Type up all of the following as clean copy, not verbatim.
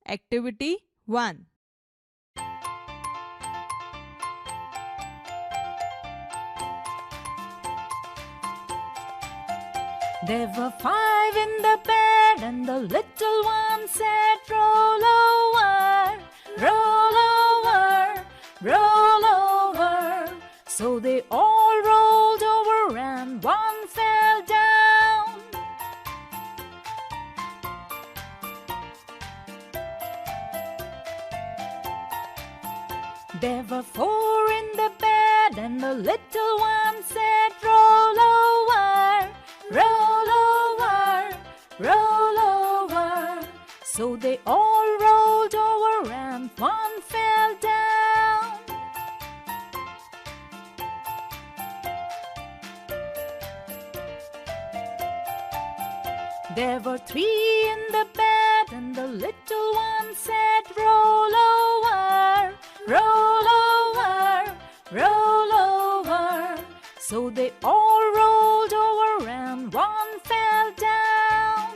Activity 1. There were 5 in the bed, and the little one said, "Roll over, roll over, roll over." So they all rolled over, and one fell down. There were 4 in the bed, and the little one said, "Roll over, roll over, roll over." So they all rolled over, and one fell down. There were 3 in the bed, and the little one said, "Roll over, roll over, roll over." So they all rolled over, and one fell down.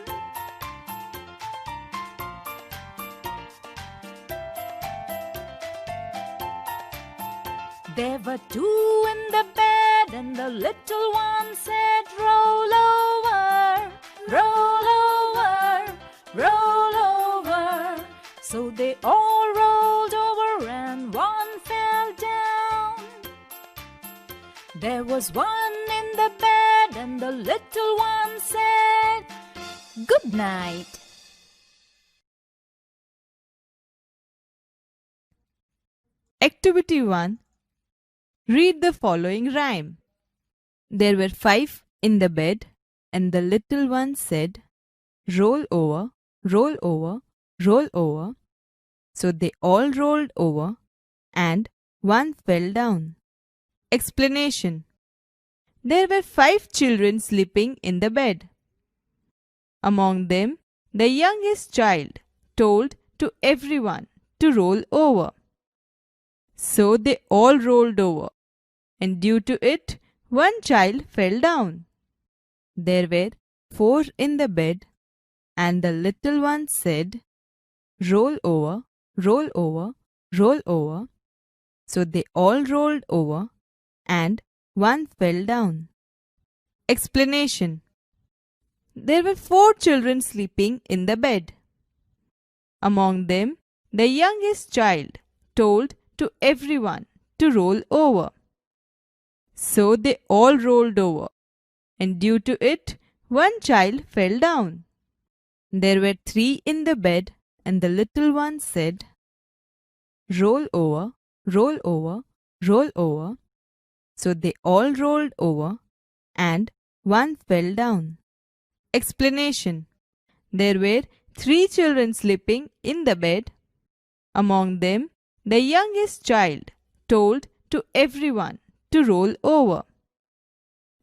There were 2 in the bed, and the little one said, "Roll over, roll over, roll over." So they all rolled over, and one fell down. There was 1 in the bed, and the little one said, "Good night." Activity 1. Read the following rhyme. There were 5 in the bed, and the little one said, "Roll over, roll over, roll over." So they all rolled over, and one fell down. Explanation. There were 5 children sleeping in the bed. Among them, the youngest child told to everyone to roll over. So they all rolled over, and due to it, one child fell down. There were 4 in the bed, and the little one said, "Roll over, roll over, roll over." So they all rolled over, and one fell down. Explanation. There were 4 children sleeping in the bed. Among them, the youngest child told to everyone to roll over. So they all rolled over, and due to it, one child fell down. There were 3 in the bed, and the little one said, "Roll over, roll over, roll over." So they all rolled over, and one fell down. Explanation. There were 3 children sleeping in the bed. Among them, the youngest child told to everyone to roll over.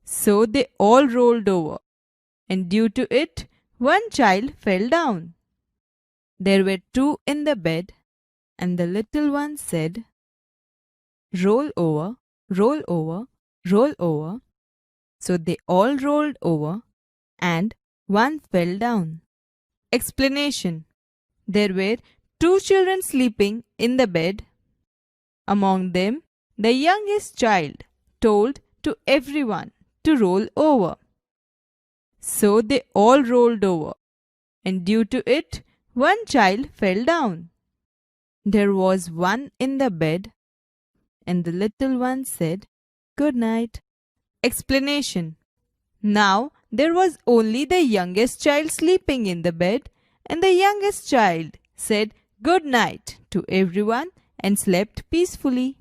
So they all rolled over, and due to it, one child fell down. There were 2 in the bed, and the little one said, "Roll over, roll over, roll over." So they all rolled over, and one fell down. Explanation. There were 2 children sleeping in the bed. Among them, the youngest child told to everyone to roll over. So they all rolled over, and due to it, one child fell down. There was 1 in the bed, and the little one said, "Good night." Explanation. Now there was only the youngest child sleeping in the bed, and the youngest child said good night to everyone and slept peacefully.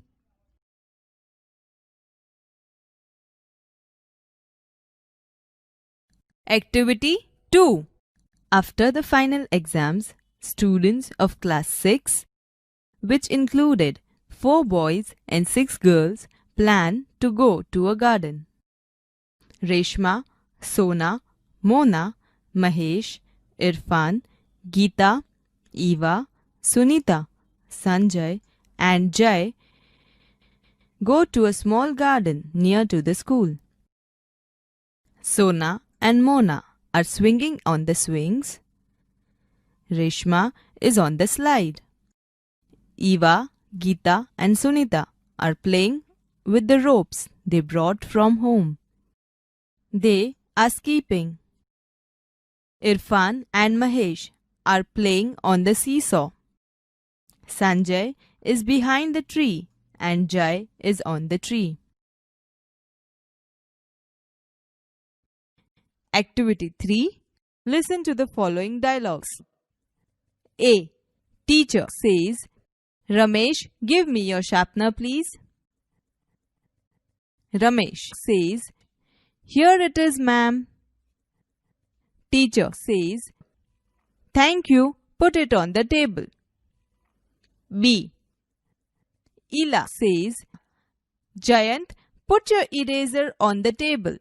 Activity 2. After the final exams, students of class 6, which included 4 boys and 6 girls, planned to go to a garden. Reshma, Sona, Mona, Mahesh, Irfan, Geeta, Eva, Sunita, Sanjay, and Jay go to a small garden near to the school. Sona and Mona are swinging on the swings. Reshma is on the slide. Eva, Geeta and Sunita are playing with the ropes they brought from home. They are skipping. Irfan and Mahesh are playing on the seesaw. Sanjay is behind the tree and Jai is on the tree. Activity 3. Listen to the following dialogues. A. Teacher says, Ramesh, give me your sharpener, please. Ramesh says, here it is, ma'am. Teacher says, thank you, put it on the table. B. Ila says, Jayant, put your eraser on the table.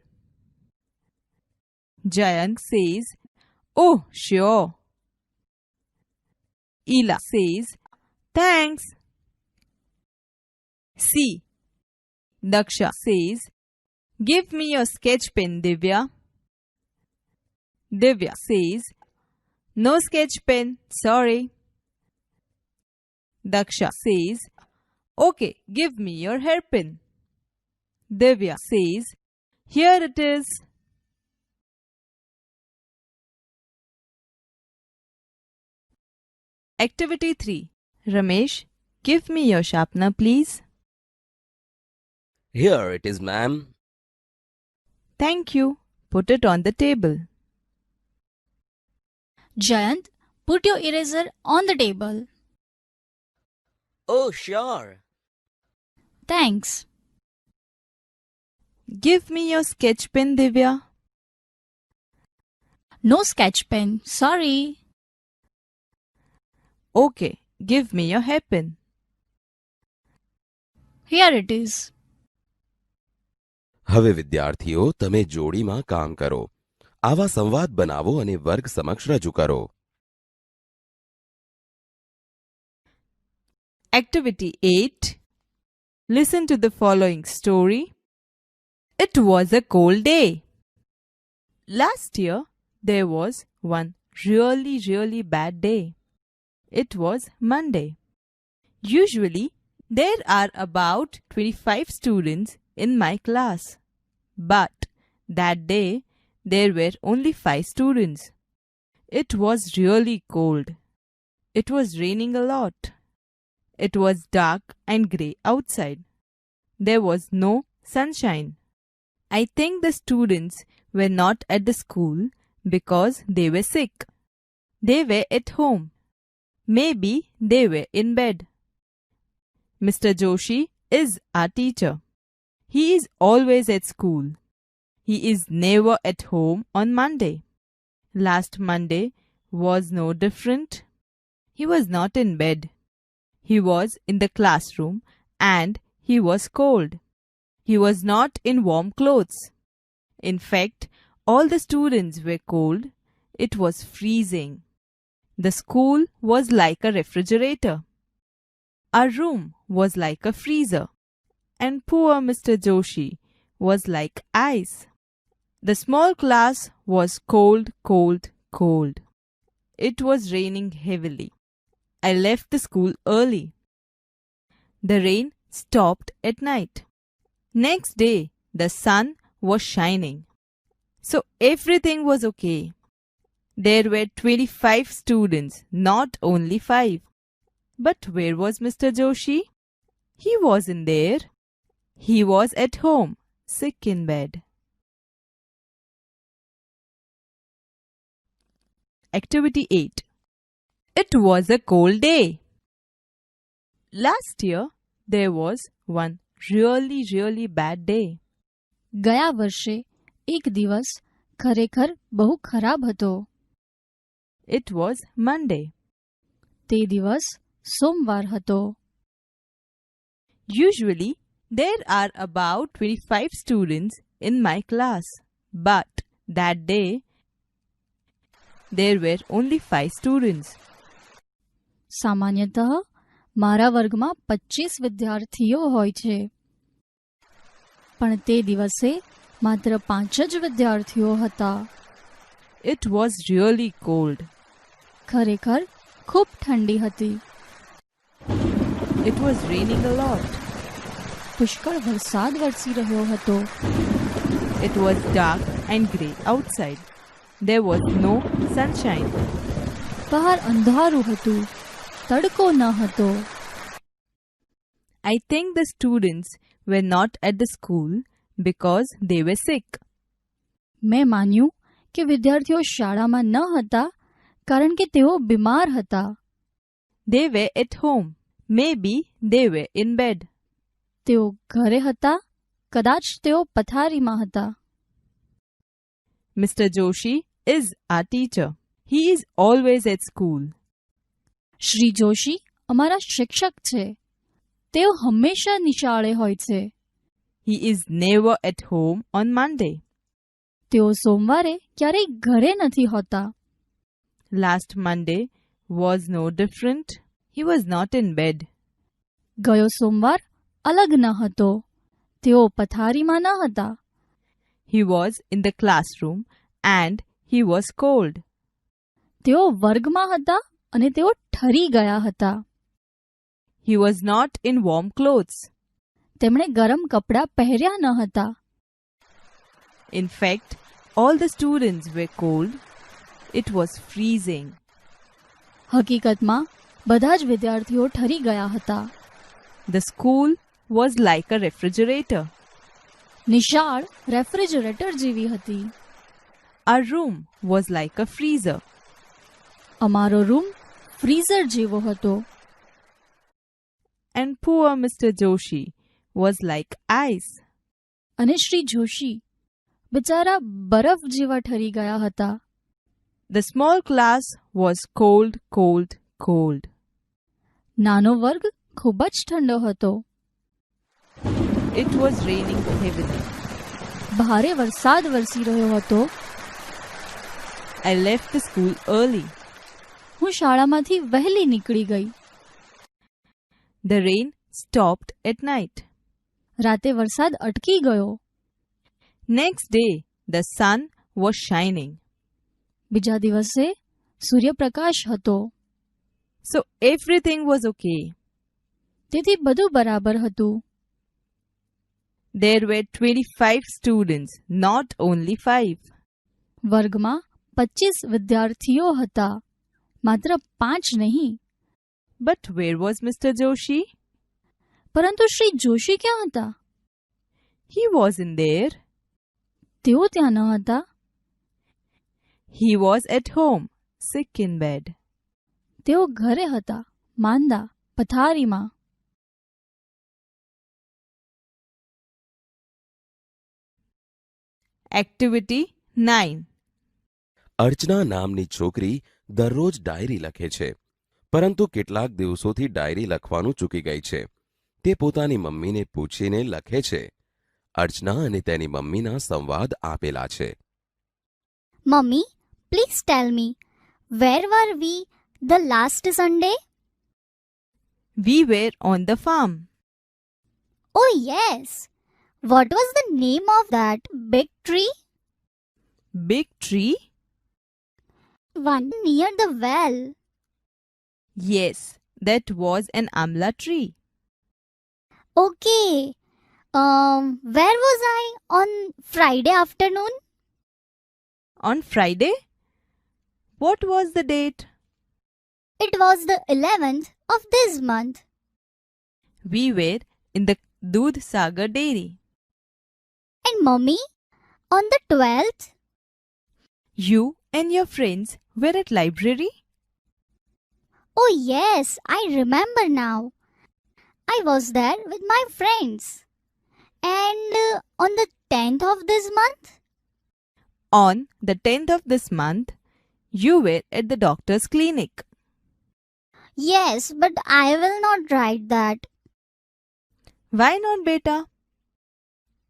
Jayant says, oh, sure. Ila says, thanks. C. Daksha says, give me your sketch pen, Divya. Divya says, no sketch pen, sorry. Daksha says, okay, give me your hairpin. Divya says, here it is. Activity 3. Ramesh, give me your sharpener, please. Here it is, ma'am. Thank you. Put it on the table. Jayant, put your eraser on the table. Oh, sure. Thanks. Give me your sketch pen, Divya. No sketch pen, sorry. Okay, give me your hairpin. Here it is. હવે વિદ્યાર્થીઓ તમે જોડીમાં કામ કરો. આવા સંવાદ બનાવો અને વર્ગ સમક્ષ રજૂ કરો. Activity 8. Listen to the following story. It was a cold day. Last year, there was one really bad day. It was Monday. Usually, there are about 25 students in my class. But that day, there were only 5 students. It was really cold. It was raining a lot. It was dark and grey outside. There was no sunshine. I think the students were not at the school because they were sick. They were at home. Maybe they were in bed. Mr. Joshi is our teacher. He is always at school. He is never at home on Monday. Last Monday was no different. He was not in bed. He was in the classroom and he was cold. He was not in warm clothes. In fact, all the students were cold. It was freezing. The school was like a refrigerator. Our room was like a freezer. And poor Mr. Joshi was like ice. The small class was cold. It was raining heavily. I left the school early. The rain stopped at night. Next day, the sun was shining. So everything was okay. There were 25 students, not only 5. But where was Mr. Joshi? He wasn't there. He was at home, sick in bed. Activity 8. It was a cold day. Last year, there was one really bad day. ગયા વર્ષે એક દિવસ ખરેખર બહુ ખરાબ હતો. It was Monday. તે દિવસ સોમવાર હતો. Usually, there are about 25 students in my class. But that day, there were only 5 students. સામાન્યતઃ મારા વર્ગમાં 25 વિદ્યાર્થીઓ હોય છે. પણ તે દિવસે માત્ર 5 જ વિદ્યાર્થીઓ હતા. It was really cold. ખરેખર ખૂબ ઠંડી હતી. It was raining a lot. પુષ્કળ વરસાદ વરસી રહ્યો હતો. It was dark and grey outside. There was no sunshine. બહાર અંધારું હતું, તડકો ન હતો. I think the students were not at the school because they were sick. મેં માન્યું કે વિદ્યાર્થીઓ શાળામાં ન હતા કારણ કે તેઓ બીમાર હતા. They were at home. Maybe they were in bed. તેઓ ઘરે હતા, કદાચ તેઓ પથારીમાં હતા. Mr. Joshi is our teacher. He is always at school. Shri Joshi અમારા શિક્ષક છે. તેઓ હંમેશા નિશાળે હોય છે. He is never at home on Monday. તેઓ સોમવારે ક્યારેય ઘરે નથી હોતા. Last Monday was no different. He was not in bed. ગયો સોમવાર અલગ ન હતો. તેઓ પથારીમાં ન હતા. He was in the classroom and he was cold. તેઓ વર્ગમાં હતા અને તેઓ ઠરી ગયા હતા. He was not in warm clothes. તેમણે ગરમ કપડાં પહેર્યા ન હતા. In fact, all the students were cold. It was freezing. હકીકતમાં બધા જ વિદ્યાર્થીઓ ઠરી ગયા હતા. The school was like a refrigerator. નિશાળ રેફ્રિજરેટર જેવી હતી. Our room was like a freezer. અમારો રૂમ ફ્રીઝર જેવો હતો. And poor Mr. Joshi was like ice. અને શ્રી જોશી બિચારા બરફ જેવા ઠરી ગયા હતા. The small class was cold, cold, cold. નાનો વર્ગ ખૂબ જ ઠંડો હતો. It was raining heavily. ભારે વરસાદ વરસી રહ્યો હતો. I left the school early. હું શાળામાંથી વહેલી નીકળી ગઈ. The rain stopped at night. રાતે વરસાદ અટકી ગયો. Next day, the sun was shining. બીજા દિવસે સૂર્યપ્રકાશ હતો. So everything was okay. તેથી બધું બરાબર હતું. There were 25 students, not only 5. વર્ગમાં 25 વિદ્યાર્થીઓ હતા, માત્ર 5 નહીં. But where was Mr. Joshi? પરંતુ શ્રી જોશી ક્યાં હતા? He wasn't there. તેઓ ત્યાં ન હતા. He was at home, sick in bed. તેઓ ઘરે હતા, માંદા, પથારીમાં. Activity 9. અર્ચના નામની છોકરી દરરોજ ડાયરી લખે છે, પરંતુ કેટલાક દિવસોથી ડાયરી લખવાનું ચૂકી ગઈ છે. તે પોતાની મમ્મીને પૂછીને લખે છે. અર્ચના અને તેની મમ્મીના સંવાદ આપેલા છે. Mummy, please tell me, where were we the last Sunday? We were on the farm. Oh yes. What was the name of that big tree? Big tree? One near the well. Yes, that was an amla tree. Okay. Where was I on Friday afternoon? On Friday? What was the date? It was the 11th of this month. We were in the Doodh Sagar dairy. And Mummy, on the 12th? You and your friends were at library? Oh yes, I remember now. I was there with my friends. And on the 10th of this month? On the 10th of this month, you were at the doctor's clinic. Yes, but I will not write that. Why not, beta?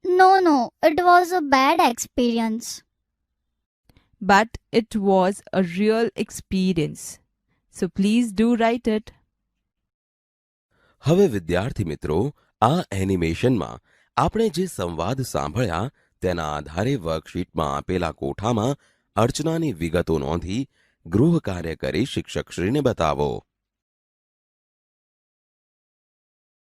No, it was a bad experience. But it was a real experience. So please do write it. હવે વિદ્યાર્થી મિત્રો, આ એનિમેશનમાં આપણે જે સંવાદ સાંભળ્યા તેના આધારે વર્કશીટમાં આપેલા કોઠામાં અર્ચનાની વિગતો નોંધી ગૃહ કાર્ય કરી શિક્ષકશ્રીને બતાવો.